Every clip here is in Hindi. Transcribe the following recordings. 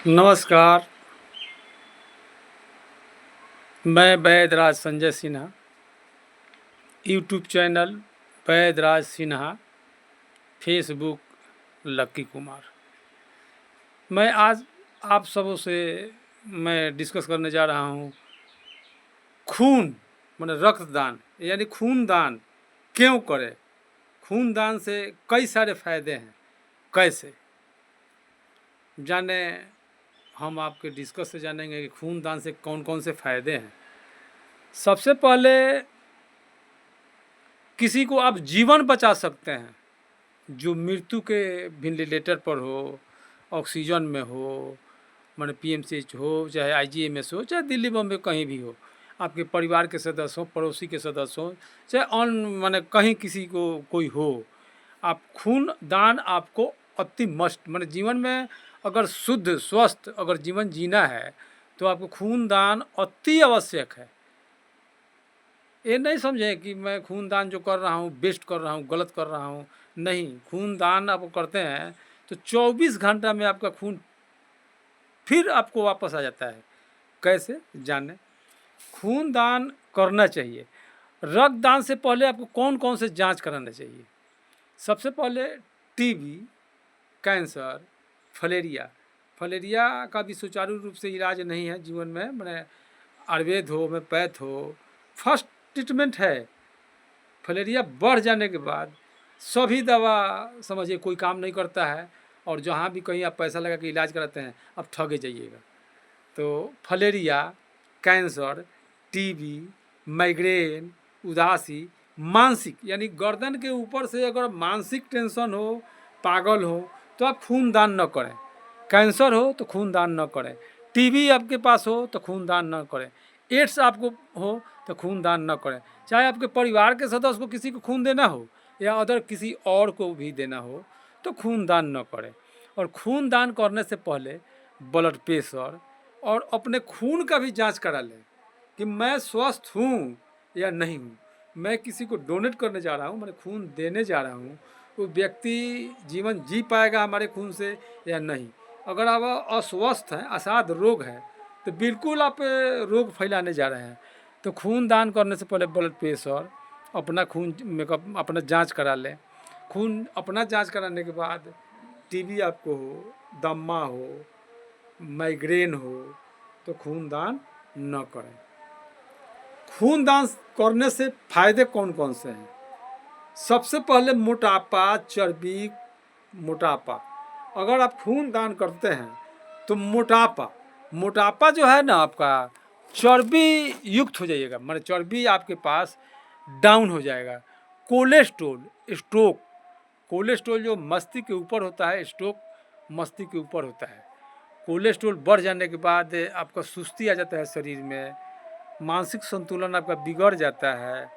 नमस्कार। मैं वैद्यराज संजय सिन्हा, यूट्यूब चैनल वैद्यराज सिन्हा, फेसबुक लक्की कुमार। मैं आज आप सबों से मैं डिस्कस करने जा रहा हूँ खून माने रक्तदान यानी खूनदान क्यों करें। खूनदान से कई सारे फायदे हैं, कैसे जाने हम आपके डिस्कस से जानेंगे कि खूनदान से कौन कौन से फायदे हैं। सबसे पहले किसी को आप जीवन बचा सकते हैं जो मृत्यु के वेंटिलेटर पर हो, ऑक्सीजन में हो, माने पीएमसीएच हो, चाहे आईजीएमएस हो, चाहे दिल्ली बम्बे कहीं भी हो, आपके परिवार के सदस्य हों, पड़ोसी के सदस्य हों, चाहे माने कहीं किसी को कोई हो, आप खून दान आपको अति मस्ट माने जीवन में अगर शुद्ध स्वस्थ अगर जीवन जीना है तो आपको खून दान अति आवश्यक है। ये नहीं समझें कि मैं खूनदान जो कर रहा हूँ बेस्ट कर रहा हूँ, गलत कर रहा हूँ। नहीं, खूनदान आप करते हैं तो 24 घंटा में आपका खून फिर आपको वापस आ जाता है। कैसे जाने? खूनदान करना चाहिए। रक्तदान से पहले आपको कौन कौन से जांच कराना चाहिए? सबसे पहले टीबी, कैंसर, फलेरिया। फलेरिया का भी सुचारू रूप से इलाज नहीं है जीवन में, मैंने आयुर्वेद हो, होम्योपैथ हो, फर्स्ट ट्रीटमेंट है। फलेरिया बढ़ जाने के बाद सभी दवा समझिए कोई काम नहीं करता है, और जहाँ भी कहीं आप पैसा लगा के इलाज कराते हैं आप ठगे जाइएगा। तो फलेरिया, कैंसर, टीबी, माइग्रेन, उदासी, मानसिक यानी गर्दन के ऊपर से अगर मानसिक टेंशन हो, पागल हो, तो आप खून दान न करें। कैंसर हो तो खून दान न करें। टीबी आपके पास हो तो खून दान न करें। एड्स आपको हो तो खून दान न करें। चाहे आपके परिवार के सदस्य को किसी को खून देना हो या अदर किसी और को भी देना हो तो खून दान न करें। और खून दान करने से पहले ब्लड प्रेशर और अपने खून का भी जांच करा लें कि मैं स्वस्थ हूँ या नहीं हूँ। मैं किसी को डोनेट करने जा रहा हूँ, मैं खून देने जा रहा हूँ, वो व्यक्ति जीवन जी पाएगा हमारे खून से या नहीं। अगर आप अस्वस्थ हैं, असाध रोग है, तो बिल्कुल आप रोग फैलाने जा रहे हैं। तो खून दान करने से पहले ब्लड प्रेशर, अपना खून मेकअप अपना जांच करा लें। खून अपना जांच कराने के बाद टीबी आपको हो, दम्मा हो, माइग्रेन हो, तो खूनदान न करें। खूनदान करने से फायदे कौन कौन से हैं? सबसे पहले मोटापा, चर्बी, मोटापा। अगर आप खून दान करते हैं तो मोटापा जो है ना आपका चर्बी युक्त हो जाइएगा, माने चर्बी आपके पास डाउन हो जाएगा। कोलेस्ट्रोल, स्ट्रोक, कोलेस्ट्रोल जो मस्तिष्क के ऊपर होता है, स्ट्रोक मस्तिष्क के ऊपर होता है। कोलेस्ट्रोल बढ़ जाने के बाद आपका सुस्ती आ जाता है शरीर में, मानसिक संतुलन आपका बिगड़ जाता है,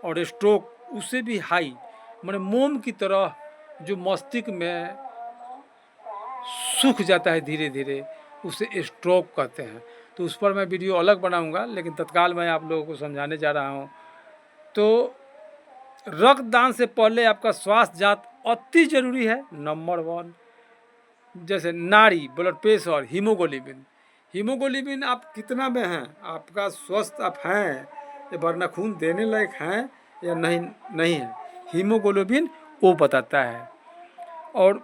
और स्ट्रोक उससे भी हाई माने मोम की तरह जो मस्तिष्क में सूख जाता है धीरे धीरे, उसे स्ट्रोक कहते हैं। तो उस पर मैं वीडियो अलग बनाऊंगा, लेकिन तत्काल मैं आप लोगों को समझाने जा रहा हूँ। तो रक्तदान से पहले आपका स्वास्थ्य जांच अति जरूरी है। नंबर 1 जैसे नाड़ी, ब्लड प्रेशर, हीमोग्लोबिन आप कितना में हैं, आपका स्वस्थ आप हैं, वरना खून देने लायक हैं या नहीं है, हीमोग्लोबिन वो बताता है। और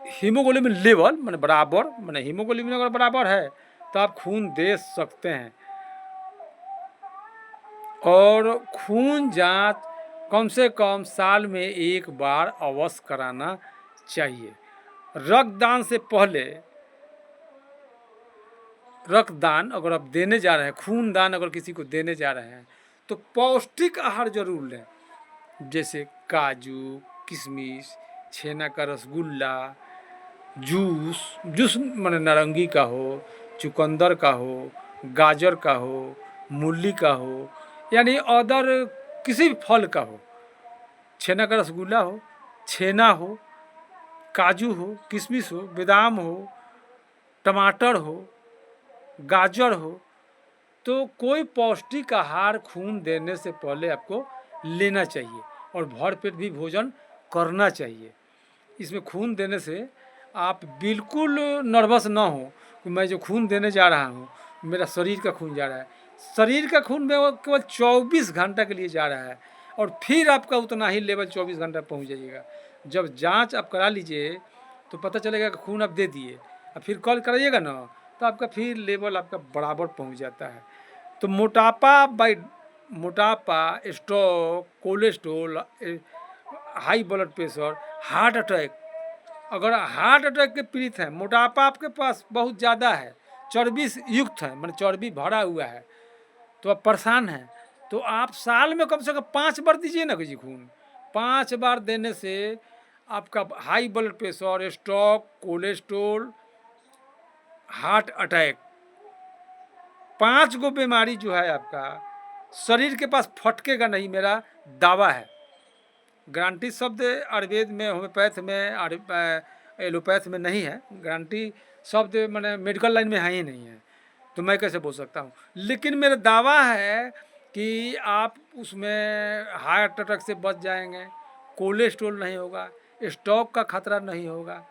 हीमोग्लोबिन लेवल माने बराबर, माने हीमोग्लोबिन अगर बराबर है तो आप खून दे सकते हैं। और खून जांच कम से कम साल में एक बार अवश्य कराना चाहिए। रक्तदान से पहले रक्तदान अगर आप देने जा रहे हैं, खून दान अगर किसी को देने जा रहे हैं, तो पौष्टिक आहार जरूर लें, जैसे काजू, किशमिश, छेना का रसगुल्ला, जूस माने नारंगी का हो, चुकंदर का हो, गाजर का हो, मूली का हो, यानी अदर किसी भी फल का हो। छेना का रसगुल्ला हो, छेना हो, काजू हो, किशमिश हो, बादाम हो, टमाटर हो, गाजर हो, तो कोई पौष्टिक आहार खून देने से पहले आपको लेना चाहिए और भरपेट भी भोजन करना चाहिए। इसमें खून देने से आप बिल्कुल नर्वस ना हो कि मैं जो खून देने जा रहा हूँ मेरा शरीर का खून जा रहा है। शरीर का खून में वो केवल 24 घंटा के लिए जा रहा है और फिर आपका उतना ही लेवल 24 घंटा पहुँच जाइएगा। जब जांच आप करा लीजिए तो पता चलेगा कि खून आप दे दिए और फिर कॉल कराइएगा ना तो आपका फिर लेवल आपका बराबर पहुँच जाता है। तो मोटापा, stroke, cholesterol, high blood pressure, heart attack, अगर हार्ट अटैक के पीड़ित हैं, मोटापा आपके पास बहुत ज़्यादा है, चर्बी युक्त है, मतलब चर्बी भरा हुआ है, तो आप परेशान हैं, तो आप साल में कम से कम 5 बार दीजिए ना किसी खून। 5 बार देने से आपका high blood pressure, stroke, cholesterol, heart attack, 5 गो बीमारी जो है आपका शरीर के पास फटकेगा नहीं, मेरा दावा है। गारंटी शब्द आयुर्वेद में, होम्योपैथ में, एलोपैथ में नहीं है। गारंटी शब्द मैंने मेडिकल लाइन में है ही नहीं है, तो मैं कैसे बोल सकता हूँ। लेकिन मेरा दावा है कि आप उसमें हार्ट अटैक से बच जाएंगे, कोलेस्ट्रॉल नहीं होगा, स्ट्रोक का खतरा नहीं होगा,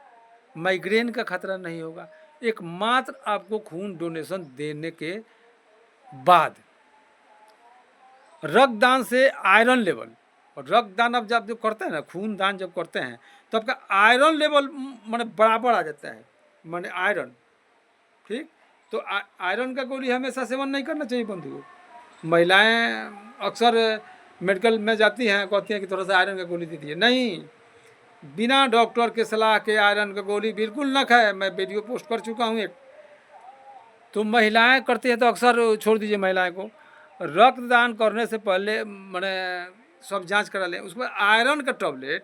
माइग्रेन का खतरा नहीं होगा, एकमात्र आपको खून डोनेशन देने के बाद। रक्तदान से आयरन लेवल, और रक्तदान आप जब करते हैं ना, खून दान जब करते हैं तो आपका आयरन लेवल माने बराबर आ जाता है, माने आयरन, ठीक। तो आयरन का गोली हमेशा सेवन नहीं करना चाहिए बंधुओं। महिलाएं अक्सर मेडिकल में जाती हैं, कहती हैं कि थोड़ा सा आयरन का गोली दे दीजिए, नहीं, बिना डॉक्टर के सलाह के आयरन का गोली बिल्कुल न खाए। मैं वीडियो पोस्ट कर चुका हूँ एक। तो महिलाएं करती हैं तो अक्सर छोड़ दीजिए महिलाएं को। रक्तदान करने से पहले मैंने सब जांच करा लें, उसमें आयरन का टैबलेट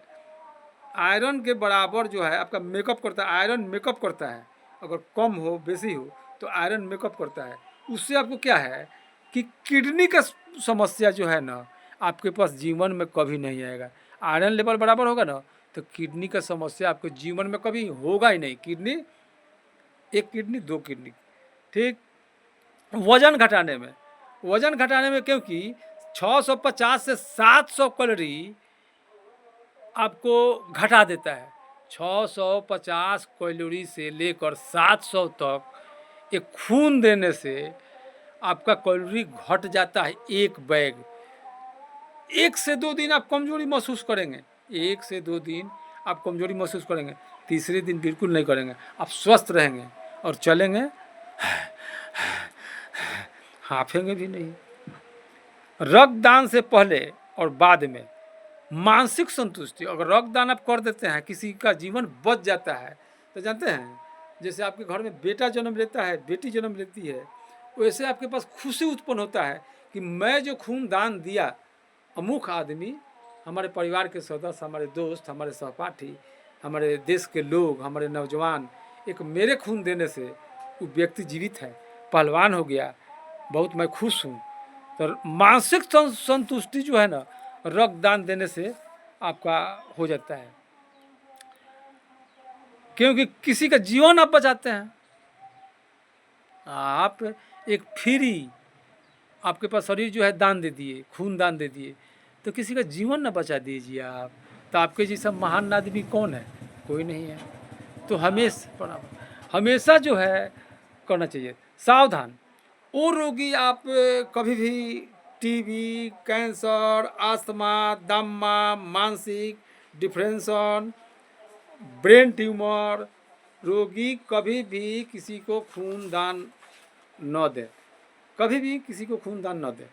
आयरन के बराबर जो है आपका मेकअप करता है। आयरन मेकअप करता है, अगर कम हो बेसी हो तो आयरन मेकअप करता है। उससे आपको क्या है कि किडनी का समस्या जो है ना आपके पास जीवन में कभी नहीं आएगा। आयरन लेवल बराबर होगा ना तो किडनी का समस्या आपके जीवन में कभी होगा ही नहीं। किडनी, एक किडनी, दो किडनी, ठीक। वजन घटाने में क्योंकि 650 से 700 कैलोरी आपको घटा देता है। 650 कैलोरी से लेकर 700 तक एक खून देने से आपका कैलोरी घट जाता है एक बैग। 1 से 2 दिन आप कमजोरी महसूस करेंगे, 1 से 2 दिन आप कमजोरी महसूस करेंगे, तीसरे दिन बिल्कुल नहीं करेंगे, आप स्वस्थ रहेंगे और चलेंगे, हाफेंगे भी नहीं। रक्तदान से पहले और बाद में मानसिक संतुष्टि, अगर रक्तदान आप कर देते हैं, किसी का जीवन बच जाता है, तो जानते हैं जैसे आपके घर में बेटा जन्म लेता है, बेटी जन्म लेती है, वैसे आपके पास खुशी उत्पन्न होता है कि मैं जो खून दान दिया, अमुक आदमी, हमारे परिवार के सदस्य, हमारे दोस्त, हमारे सहपाठी, हमारे देश के लोग, हमारे नौजवान, एक मेरे खून देने से वो व्यक्ति जीवित है, पहलवान हो गया, बहुत मैं खुश हूँ। तो मानसिक संतुष्टि जो है ना रक्तदान देने से आपका हो जाता है, क्योंकि किसी का जीवन आप बचाते हैं। आप एक फ्री, आपके पास शरीर जो है दान दे दिए, खून दान दे दिए, तो किसी का जीवन ना बचा दीजिए आप, तो आपके जैसा महान आदमी कौन है? कोई नहीं है। तो हमेशा जो है करना चाहिए। सावधान, वो रोगी आप कभी भी टीबी, कैंसर, अस्थमा, दमा, मानसिक डिप्रेशन, ब्रेन ट्यूमर रोगी कभी भी किसी को खून दान न दे, कभी भी किसी को खून दान न दे।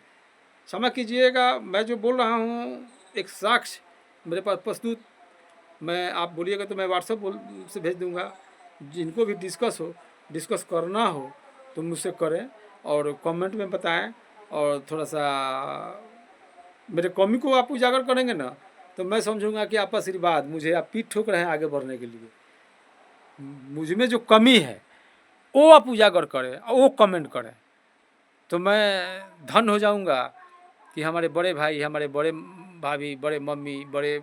क्षमा कीजिएगा, मैं जो बोल रहा हूँ एक साक्ष्य मेरे पास प्रस्तुत, मैं, आप बोलिएगा तो मैं व्हाट्सएप से भेज दूँगा। जिनको भी डिस्कस करना हो तो मुझसे करें और कमेंट में बताएं, और थोड़ा सा मेरे कमी को आप उजागर करेंगे ना तो मैं समझूंगा कि आपका आशीर्वाद मुझे आप पीठ ठोक रहे हैं आगे बढ़ने के लिए। मुझ में जो कमी है वो आप उजागर करें और वो कमेंट करें, तो मैं धन्य हो जाऊंगा कि हमारे बड़े भाई, हमारे बड़े भाभी, बड़े मम्मी, बड़े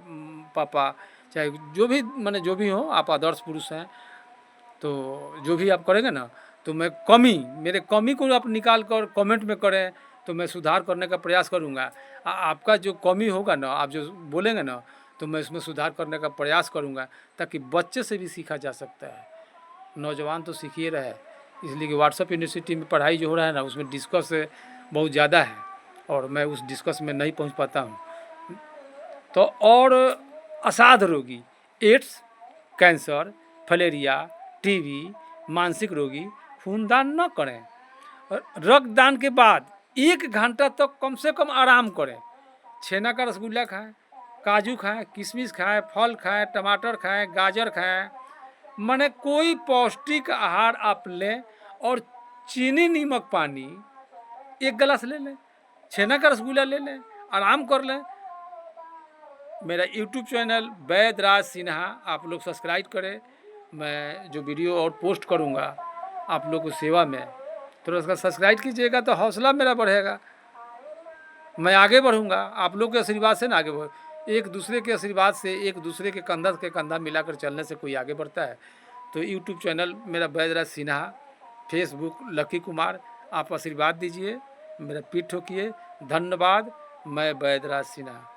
पापा, चाहे जो भी माने जो भी हो, आप आदर्श पुरुष हैं। तो जो भी आप करेंगे ना तो मैं मेरे कमी को आप निकाल कर कमेंट में करें तो मैं सुधार करने का प्रयास करूंगा। आपका जो कमी होगा ना, आप जो बोलेंगे ना तो मैं इसमें सुधार करने का प्रयास करूँगा, ताकि बच्चे से भी सीखा जा सकता है। नौजवान तो सीख ही रहे हैं, इसलिए कि व्हाट्सएप यूनिवर्सिटी में पढ़ाई जो हो रहा है ना, उसमें डिस्कस बहुत ज़्यादा है और मैं उस डिस्कस में नहीं पहुंच पाता हूं। तो और असाध रोगी, एड्स, कैंसर, फलेरिया, टीबी, मानसिक रोगी खूनदान न करें। रक्तदान के बाद 1 घंटा तक कम से कम आराम करें। छेना का रसगुल्ला खाएं, काजू खाएं, किशमिश खाएं, फल खाएं, टमाटर खाएं, गाजर खाएं, माने कोई पौष्टिक आहार आप लें और चीनी नमक पानी 1 गिलास ले लें, छेना का रसगुल्ला ले लें, आराम कर लें। मेरा यूट्यूब चैनल वैद्य राज सिन्हा आप लोग सब्सक्राइब करें। मैं जो वीडियो और पोस्ट करूँगा आप लोग को सेवा में, थोड़ा सा सब्सक्राइब कीजिएगा तो हौसला मेरा बढ़ेगा, मैं आगे बढ़ूँगा। आप लोग के आशीर्वाद से ना आगे बढ़, एक दूसरे के आशीर्वाद से, एक दूसरे के कंधा के कंधा मिलाकर चलने से कोई आगे बढ़ता है। तो यूट्यूब चैनल मेरा वैद्य राज सिन्हा, फेसबुक लकी कुमार, आप आशीर्वाद दीजिए, मेरा पीठ ठोकिए। धन्यवाद। मैं वैद्य राज सिन्हा।